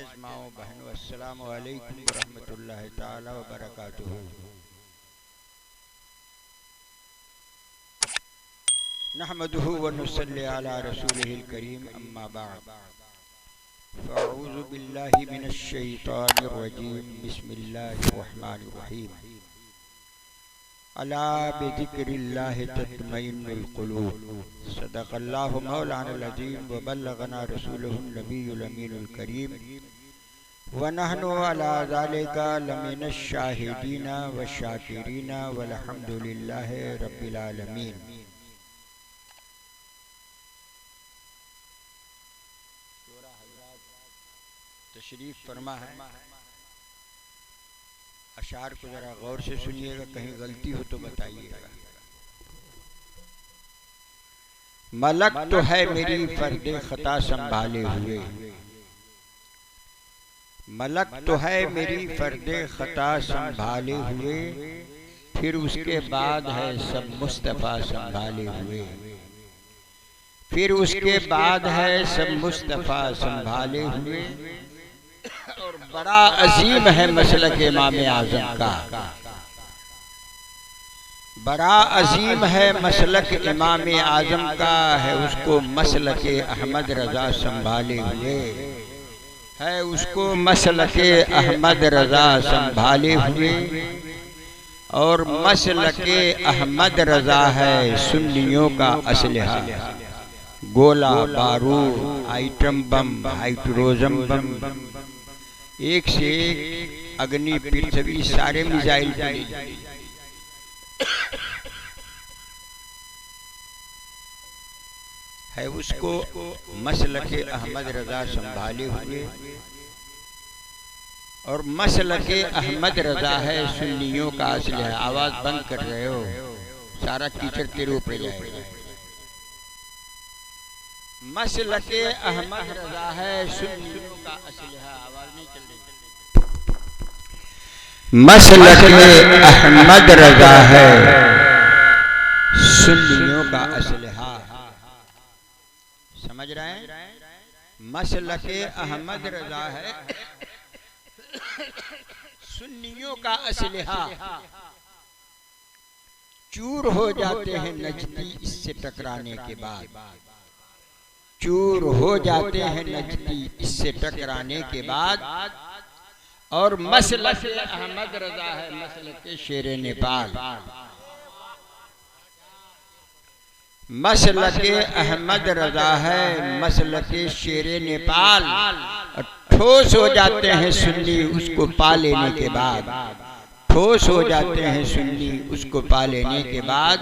मुअज़्ज़ज़ माओ बहनों, अस्सलामु अलैकुम व रहमतुल्लाहि ताला व बरकातुहू। नहमदुहु व नुसल्ली अला रसूलिहिल करीम, अम्मा बअद। फ़अऊज़ु बिल्लाहि मिनश शैतानिर रजीम, बिस्मिल्लाहिर रहमानिर रहीम। अला बिज़िक्रिल्लाहि तत्मइन्नुल क़ुलूब। सदक़ल्लाहु मौलानाल अज़ीम व बल्लगना रसूलुहुन नबियुल अमीनुल करीम व नहनु अला ज़ालिका लमिनश शाहिदीना व शाकिरीना वल्हम्दुलिल्लाहि रब्बिल आलमीन। तशरीफ फरमा है। अशार को जरा गौर से सुनिएगा, कहीं गलती हो तो बताइएगा। मलक तो है मेरी फर्दे खता संभाले हुए, मलक तो है मेरी फर्दे खता संभाले हुए, फिर उसके बाद है सब मुस्तफ़ा संभाले हुए, फिर उसके बाद है सब मुस्तफ़ा संभाले हुए। और बड़ा अजीम है मसलक इमाम आज़म का, बड़ा अजीम है मसलक इमाम आज़म का, है उसको मसलक अहमद रज़ा संभाले हुए, है उसको मसलक अहमद रज़ा संभाले हुए। और मसलक अहमद रज़ा है सुन्नियों का असलहा, गोला बारूद, आइटम बम, हाइड्रोजन बम, एक से एक अग्नि पृथ्वी सारे मिसाइल है उसको मसलक अहमद रज़ा संभाले हुए। और मसलक अहमद रज़ा है सुन्नियों का असलहा। आवाज़ बंद कर रहे हो, सारा कीचड़ तेरे ऊपर जाएगा। मसलक अहमद रज़ा है सुन्नियों का असलहा। आवाज़ नहीं चल रही। मसलक अहमद रज़ा है सुन्नियों का असलहा। समझ रहे हैं? मसलक अहमद रज़ा है सुन्नियों का असलहा। चूर हो जाते हैं नजदी इससे टकराने के बाद, चूर हो जाते हैं नजदी इससे टकराने के बाद। और मसलक अहमद रज़ा है मसलक शेरे नेपाल। मसलक अहमद रज़ा है मसलक शेरे नेपाल। ठोस हो जाते हैं सुन्नी उसको पा लेने के बाद, ठोस हो जाते हैं सुन्नी उसको पा लेने के बाद।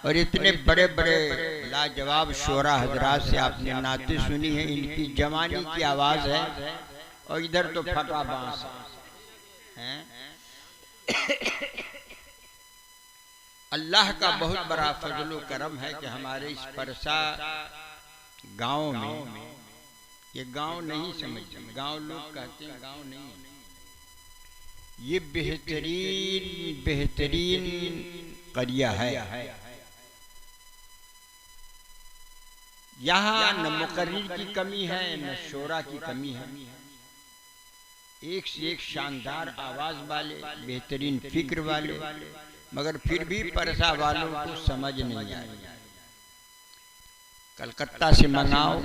और इतने बड़े बड़े लाजवाब शोरा हजरात से आपने नाते सुनी है, इनकी जवानी की आवाज़ है, और इधर तो फटा बांस है। अल्लाह का बहुत बड़ा फजल करम है कि हमारे इस परसा गांव में, ये गांव नहीं समझते, गांव लोग कहते हैं गांव नहीं, ये बेहतरीन बेहतरीन करिया है। यहाँ न मुकर्रिर की कमी है न शोरा की कमी है। एक से एक शानदार आवाज वाले, बेहतरीन फिक्र वाले, मगर फिर भी परसा वालों को समझ नहीं आई। कलकत्ता से मंगाओ,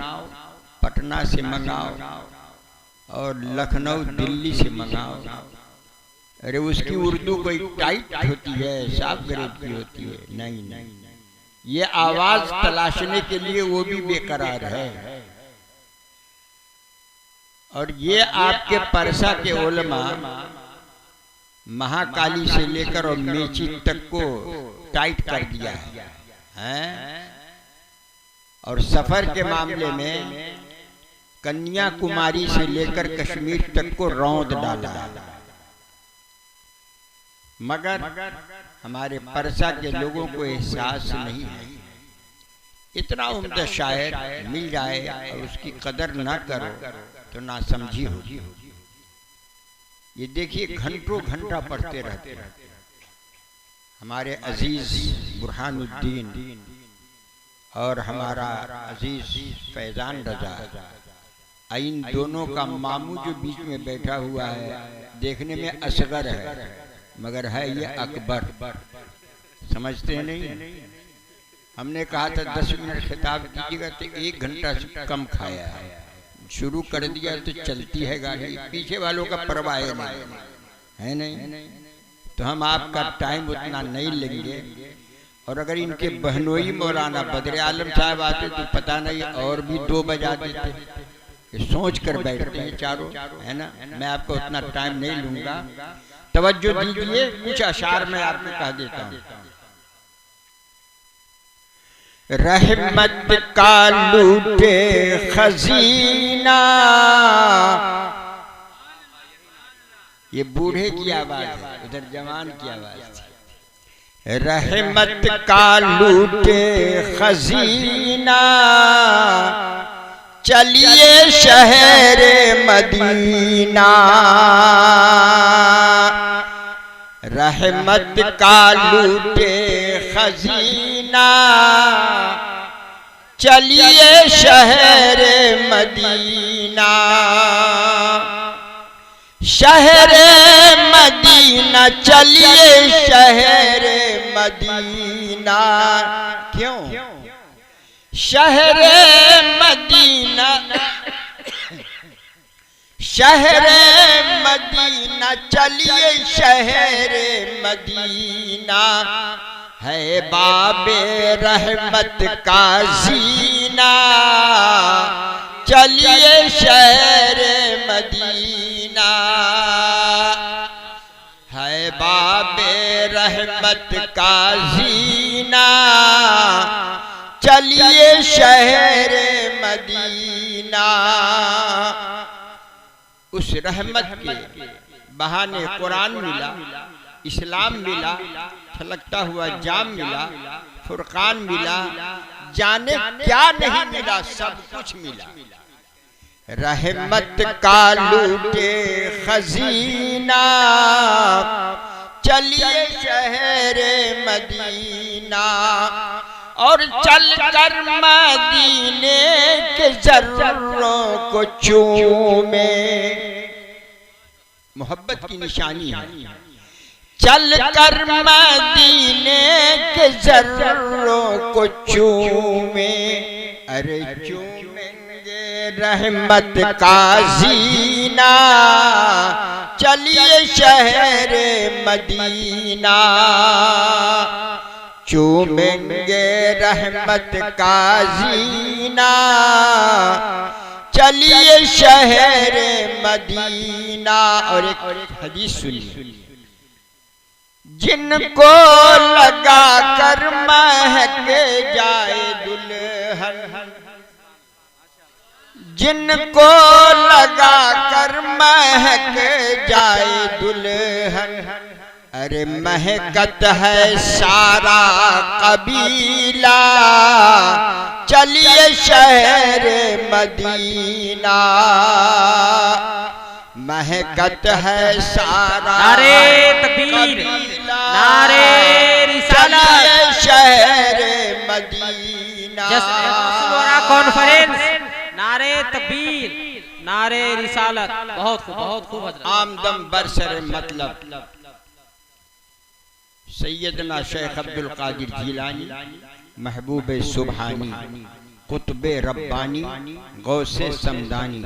पटना से मंगाओ, और लखनऊ दिल्ली से मंगाओ, अरे उसकी उर्दू कोई टाइट होती है, साफ ग्रेड की होती है। नहीं नहीं, ये आवाज तलाशने के लिए वो भी बेकरार है। और ये आपके परसा के उलमा महाकाली से लेकर और मेची तक को टाइट कर दिया है। और सफर के मामले में कन्याकुमारी से लेकर कश्मीर तक को रौंद डाला है। मगर हमारे परसा के लोगों को एहसास नहीं है। इतना उम्दा शायर मिल जाए और उसकी कदर ना करो तो ना समझी होगी। ये देखिए घंटों घंटा पढ़ते रहते हैं हमारे अजीज बुरहानुद्दीन और हमारा अजीज फैजान रजा, इन दोनों का मामू जो बीच में बैठा हुआ है देखने में असगर है मगर है ये अकबर। समझते हैं नहीं? हमने कहा था 10 मिनट खिताब कीजिएगा तो 1 घंटा से कम खाया है। शुरू कर दिया तो चलती है गाड़ी, पीछे वालों का परवाह नहीं है नहीं। तो हम आपका टाइम उतना नहीं लेंगे। और अगर इनके बहनोई मौलाना बदर आलम साहब आते तो पता नहीं और भी 2 बजा देते। ये सोच कर बैठते हैं चारों, है ना। मैं आपको उतना टाइम नहीं लूंगा, तवज्जो दीजिए। कुछ अशार में आपको कह देता हूँ। रहमत का लूटे खजीना, ये बूढ़े की आवाज है, उधर जवान की आवाज थी। रहमत का लूटे खजीना, चलिए शहर मदीना। रहमत का लूटे खजीना, चलिए शहर मदीना। शहर मदीना चलिए शहर मदीना। क्यों? शहर मदीना, शहर मदीना चलिए शहर मदीना। है बाबे रहमत का जीना, चलिए शहर मदीना। है बाबे रहमत का जीना, चलिए शहर मदीना। उस रहमत के बहाने कुरान मिला, इस्लाम मिला, छलकता हुआ जाम मिला, फुरकान मिला, जाने क्या नहीं मिला, सब कुछ मिला। रहमत का लूटे खजीना, चलिए शहर मदीना। और चल कर मदीने के जर्रों को चूमे, मोहब्बत की निशानी है। चल कर मदीने के जर्रों को चूमे, अरे चूमेंगे रहमत का जीना। चलिए शहर मदीना, चूमेंगे रहमत का जीना। चलिए शहर मदीना। और एक हदीस सुनिए, जिनको लगा कर महक जाए दुल्हन, जिनको लगा कर महक जाए दुल्हन। अरे महकत है सारा कबीला, चलिए शहर मदीना। महकत है सारा नारे तकबीर, नारे रिसालत, शहर मदीना। कॉन्फ्रेंस, नारे तकबीर, नारे रिसालत। बहुत खूब, बहुत खूब हजरत। आमदम बरसर मतलब सैयदना शेख अब्दुल कादिर जिलानी, महबूब सुबहानी, कुतबे रब्बानी, गौसे समदानी,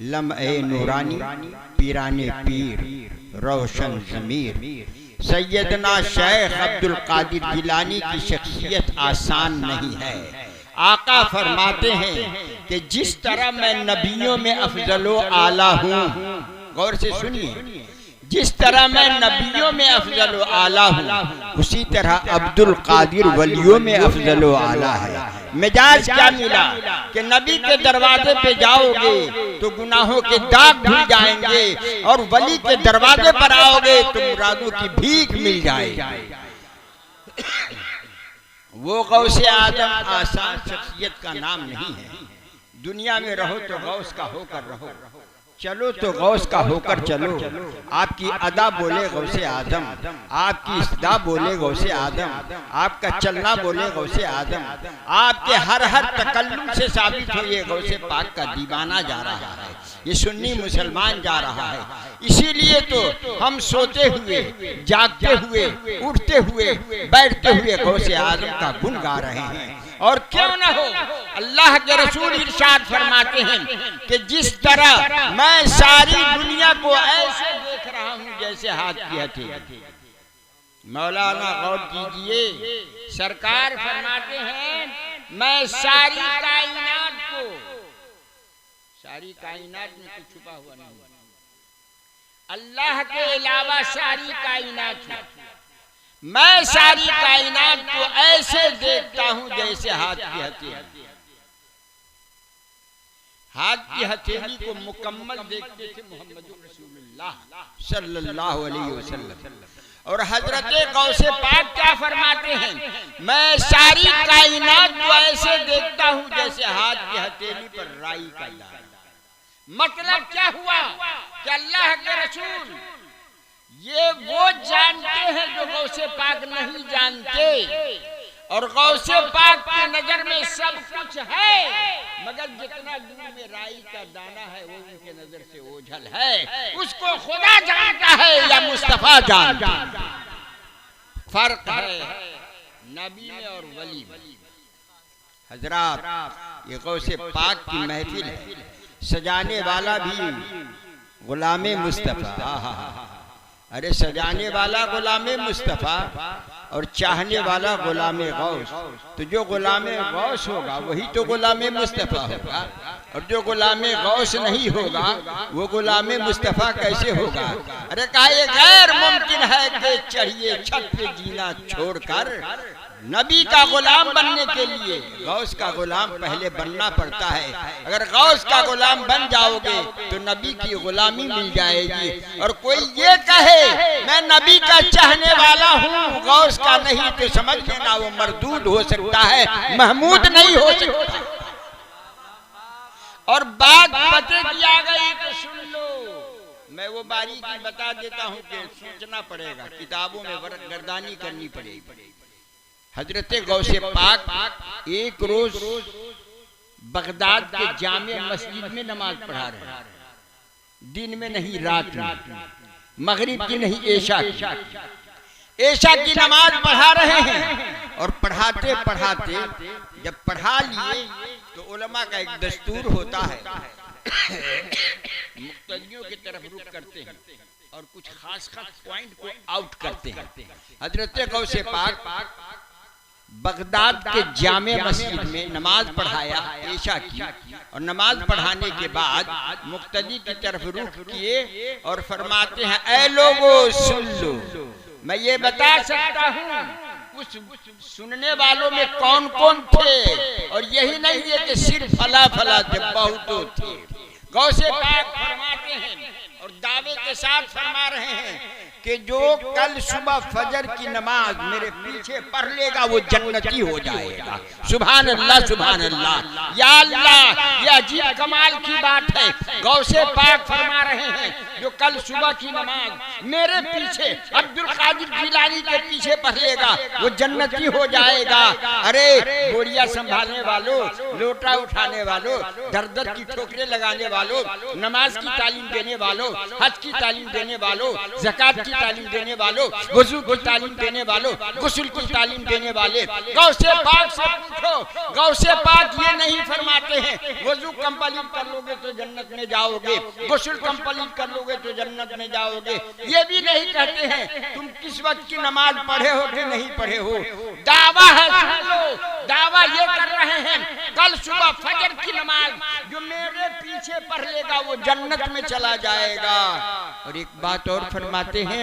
लम्हे नूरानी, पीराने पीर, रोशन ज़मीर। सैयदना शेख अब्दुल कादिर जिलानी की शख्सियत आसान नहीं है। आका फरमाते हैं कि जिस तरह मैं नबियों में अफजलो आला हूँ, गौर से सुनिए, जिस तरह मैं नबियों में अफजलो आला हूँ, उसी तरह अब्दुल कादिर वलियों में अफजलो आला है। मिजाज क्या मिला कि नबी के दरवाजे पे जाओगे तो गुनाहों के दाग धुल जाएंगे, और वली के दरवाजे पर आओगे तो मुरादों की भीख मिल जाएगी। वो गौसे आदम आसान शख्सियत का नाम नहीं है। दुनिया में रहो तो गौस का होकर रहो, चलो तो गौस का होकर चलो, आपकी अदा बोले गौसे आदम, आपकी इस्दा बोले गौसे आदम, आपका चलना बोले गौसे आदम, आपके हर तकल्लुम से साबित हो ये गौसे पाक का दीवाना जा रहा है, ये सुन्नी मुसलमान जा रहा है। इसीलिए तो हम सोते हुए, जागते हुए, उठते हुए, बैठते हुए गौसे आदम का गुण गा रहे हैं। और क्यों न हो, अल्लाह के रसूल इरशाद फरमाते हैं कि जिस तरह मैं सारी दुनिया को ऐसे देख रहा हूं जैसे हाथ की हथेली। मौलाना गौर कीजिए, सरकार फरमाते हैं मैं सारी कायनात को, सारी कायनात में कुछ छुपा हुआ नहीं, अल्लाह के अलावा सारी कायनात है, मैं सारी कायनात को ऐसे देखता हूं जैसे हाथ की हथेली। हाथ की हथेली को मुकम्मल देखते थे मोहम्मद रसूलुल्लाह सल्लल्लाहु अलैहि वसल्लम। और हजरत गौसे पाक क्या फरमाते हैं, मैं सारी कायनात को ऐसे देखता हूं जैसे हाथ की हथेली पर राई का दाना। मतलब क्या हुआ कि अल्लाह के रसूल ये वो जानते हैं जो गौसे पाक नहीं जानते, और गौसे पाक की नजर में सब कुछ है, मगर जितना दूर में राई का दाना है वो उनके नजर से ओझल है। उसको खुदा जानता है या मुस्तफा जानता है, फर्क है नबी में और वली में। हजरात, ये गौसे पाक की महफिल है, सजाने वाला भी गुलामे मुस्तफा, अरे सजाने वाला गुलामे मुस्तफा और चाहने वाला गुलामे गौस। तो जो गुलामे गौस होगा वही तो गुलामे मुस्तफा होगा, और जो गुलामे गौस नहीं होगा वो गुलामे मुस्तफा कैसे होगा। अरे कहा ये गैर मुमकिन है कि चढ़िए छत पे जीना छोड़कर नबी का गुलाम बनने के लिए गौस का गुलाम पहले बनना पड़ता है। अगर गौस का गुलाम बन जाओगे तो नबी की गुलामी मिल जाएगी। और कोई ये कहे मैं नबी का चाहने वाला हूँ गौस का नहीं, तो समझ लेना वो मरदूद हो सकता है, महमूद नहीं हो सकता। और बात पते की आ गई तो सुन लो, मैं वो बारीकी बता देता हूँ कि सोचना पड़ेगा, किताबों में गर्दानी करनी पड़ेगी। हजरत गौसे पाक एक रोज बगदाद के जामे मस्जिद में नमाज पढ़ा रहे हैं, दिन में नहीं रात में, मगरिब की नहीं ऐशा की नमाज पढ़ा रहे हैं। और पढ़ाते पढ़ाते जब पढ़ा लिए तो उलमा का एक दस्तूर होता है, मुक्तदियों की तरफ रुख करते हैं और कुछ खास पॉइंट को आउट करते हैं। हजरत गौसे पाक बगदाद के जामे मस्जिद में नमाज पढ़ाया ऐशा की, और नमाज पढ़ाने के बाद मुक्तदी की तरफ रुख किए और फरमाते हैं ऐ लोगो सुन लो, मैं ये बता सकता हूँ उस सुनने वालों में कौन कौन थे, और यही नहीं है कि सिर्फ फला फला थे, बहुतों थे। गौसे पाक फरमाते हैं और दावे के साथ फरमा रहे हैं कि जो कल सुबह फजर की नमाज मेरे पीछे पढ़ लेगा वो जन्नती हो जाएगा। सुभान अल्लाह, सुभान अल्लाह, या अल्लाह, ये अजीब कमाल की बात है। गौसे पाक फरमा रहे हैं जो कल सुबह की नमाज मेरे पीछे अब्दुल कादिर जिलानी के पीछे पढ़ लेगा वो जन्नती हो जाएगा। अरे बोरिया संभालने वालों, लोटा उठाने वालों, दर दर की ठोकरें लगाने वालों, नमाज की तालीम देने वालों, हज की तालीम देने वालों, ज़कात की तालीम देने वालों, वज़ू की तालीम देने वालों, गुस्ल की तालीम देने वाले, गौसे पाक से पूछो। गौसे पाक ये नहीं फरमाते हैं वज़ू कंप्लीट कर लोगे तो जन्नत में जाओगे, गुस्ल कंप्लीट कर लोगे तो जन्नत में जाओगे। ये भी नहीं कहते हैं तुम किस वक्त की नमाज पढ़े हो कि नहीं पढ़े हो। दावा है, सुन लो, दावा ये कर रहे हैं कल सुबह फजर की नमाज जो मेरे पीछे पढ़ लेगा वो जन्नत में चला जाएगा। और एक बात और फरमाते हैं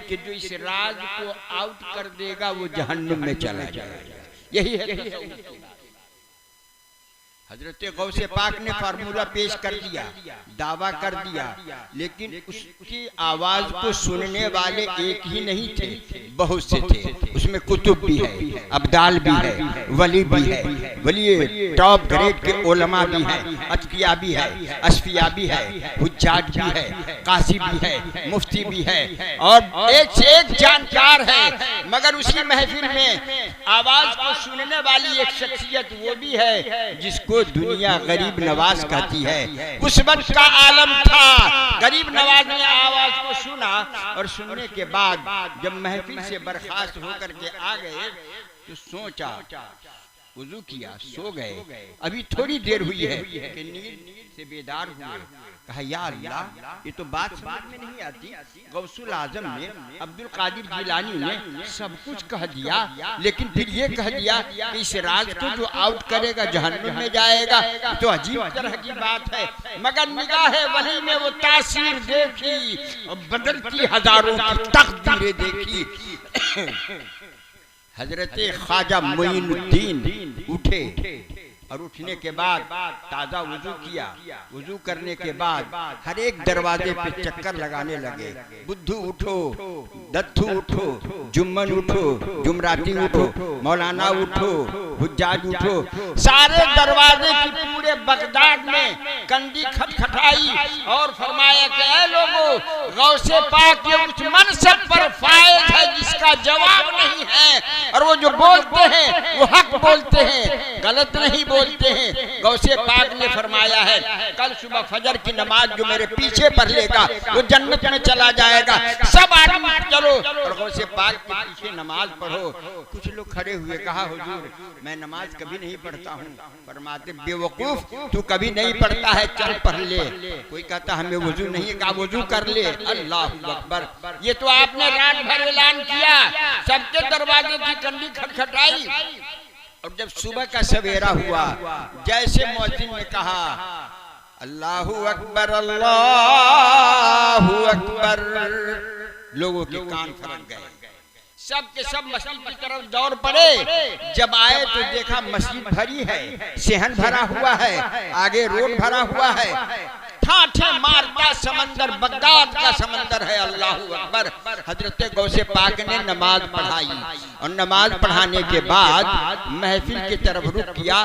कि जो इस राज को आउट कर देगा वो जहन्नुम में चला जाएगा। यही है। हजरत गौसे पाक ने फार्मूला पेश कर दिया, दावा कर दिया, लेकिन उसकी आवाज को सुनने वाले एक ही नहीं थे, बहुत से थे। उसमें कुतुब भी है, अब्दाल भी है, वली भी है, वली टॉप ग्रेड के उलमा भी हैं, अतकिया भी है, अशफिया भी है, हुज्जाज भी है, कासी भी है, मुफ्ती भी है और एक से एक जानकार है। मगर उसी महफिल में आवाज को सुनने वाली एक शख्सियत वो भी है जिसको दुनिया गरीब नवाज कहती है। उस वक्त का आलम था, गरीब नवाज ने आवाज को सुना और सुनने के बाद जब महफिल से बर्खास्त होकर के आ गए तो सोचा, वुजू किया, सो गए। अभी थोड़ी देर हुई है कि नींद से बेदार हुए। कहा या अल्लाह, ये तो बात समझ में नहीं आती। गौसुल आजम ने, अब्दुल कादिर जिलानी ने सब कुछ कह दिया, लेकिन फिर ये कह दिया कि इस राज को जो आउट करेगा जहन्नुम में जाएगा। तो अजीब तरह की बात है। मगर निगाहे वही में वो तासीर देखी और बदलती हजारों की तकदीरें देखी। हजरत ख्वाजा मोइनुद्दीन उठे और उठने के बाद ताजा वुजू किया। वुजू करने के बाद हर एक दरवाजे पे चक्कर लगाने लगे। बुद्धू उठो, दत्थू उठो, जुम्मन उठो, जुमराती उठो, मौलाना उठो, हुज्जाज उठो। सारे दरवाजे की पूरे बगदाद में कंदी खटखटाई और फरमाया कि ऐ लोगों, गौसे पाक के उस मनसब पर फायद है जिसका जवाब नहीं है, और वो जो बोलते हैं वो हक बोलते हैं, गलत नहीं बोलते हैं। गौसे पाक ने फरमाया है कल सुबह फजर की नमाज जो मेरे पीछे पढ़ लेगा वो जन्नत में चला जाएगा। सब आदमी चलो और गौसे पाक के पीछे नमाज पढ़ो। कुछ लोग खड़े हुए, कहा हुजूर मैं नमाज कभी नहीं पढ़ता हूँ। फरमाते बेवकूफ, तू कभी नहीं पढ़ता है, चल पढ़ ले। कोई कहता हमें वुजू नहीं, कहा वुजू कर ले। अल्लाहु अकबर। ये तो आपने रात भर ऐलान किया, सबके दरवाजे की कंडी खटखटाई, और जब सुबह का सवेरा हुआ जैसे मुअज्जिन ने कहा अल्लाहु अकबर अल्लाहु अकबर, लोगों के कान फरक गए। सब के सब मस्जिद की तरफ दौड़ पड़े। जब आए तो देखा मस्जिद भरी है, सेहन भरा हुआ है, आगे रोड भरा हुआ है, ठाठे मारता समंदर, बगदाद का समंदर है। अल्लाहु अकबर। हजरत गौसे पाक ने नमाज पढ़ाई और नमाज पढ़ाने के बाद महफिल की तरफ रुख किया,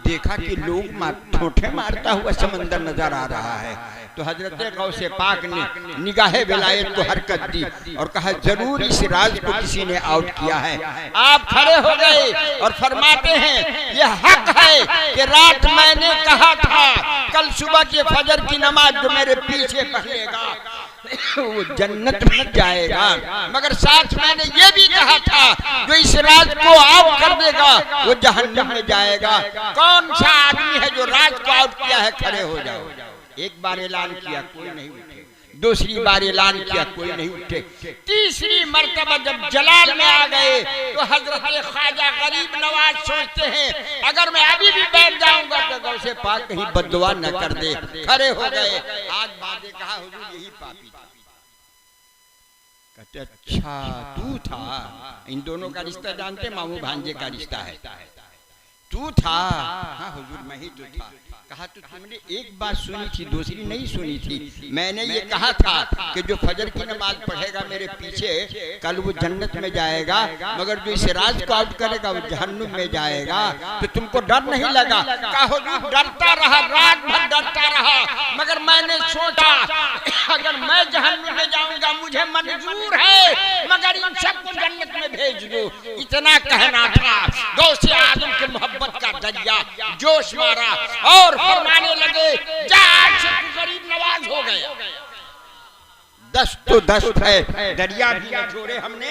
देखा कि लोग ठोठे मारता हुआ समंदर नजर आ रहा है। तो हजरत गौसे पाक ने निगाहे विलायत को हरकत दी और कहा जरूर इस राज को किसी ने आउट किया है। आप खड़े हो गए और फरमाते हैं यह हक है कि रात मैंने कहा था कल सुबह के फजर की नमाज जो मेरे पीछे पढ़ेगा वो जन्नत में जाएगा, मगर साथ मैंने ये भी कहा था जो इस राज को आउट कर देगा वो जहन्नम में जाएगा। कौन सा आदमी है जो राज को आउट किया है? खड़े हो जाओ। एक बार ऐलान किया, कोई नहीं उठे। दूसरी बार ऐलान किया, कोई नहीं उठे। तीसरी मर्तबा जब जलाल में आ गए तो हजरत ख्वाजा गरीब नवाज सोचते हैं अगर मैं अभी भी बैठ जाऊंगा तो गौसे पाक कहीं बद्दुआ न कर दे। खड़े हो गए। आज बादे कहा हुजूर यही पापी था। कहते अच्छा तू था। इन दोनों का रिश्ता जानते, मामू भांजे का रिश्ता है। तू था? हाँ हुजूर मैं ही तो था। कहा तो तुमने एक बात सुनी थी, दूसरी नहीं सुनी थी। मैंने ये कहा था कि जो फजर की नमाज पढ़ेगा मेरे पीछे कल वो जन्नत में जाएगा, मगर जो इस राज को आउट करेगा वो जहन्नुम में जाएगा। तो तुमको डर नहीं लगा? कहा हुजूर डरता रहा, रात भर डरता रहा, मगर मैंने सोचा अगर मैं जहन्नुम में जाऊंगा मुझे मंजूर है, मगर इन सबको जन्नत में भेज दो। इतना कहना था। गौसे आजम के मोहब्बत का दरिया जोश मारा और फरमाने लगे जान से तू गरीब नवाज हो गया। दस्त तो दस्त है, दरिया भी न छोड़े हमने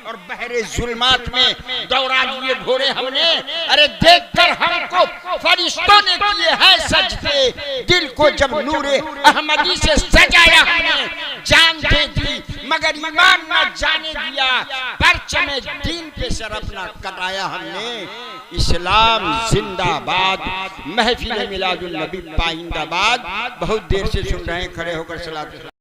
और बहरे जुल्मात में दौड़ा दिए घोड़े हमने। अरे देखकर हमको फरिश्तों ने किए हैं सजदे, दिल को जब नूरे अहमदी से सजाया हमने, जान दे दी मगर ईमान न जाने दिया, परचमे दीन पे सर अपना कटाया हमने। इस्लाम जिंदाबाद, महफिल मिलादुन नबी पाइंदाबाद। बहुत देर से सुन रहे हैं, खड़े होकर सलात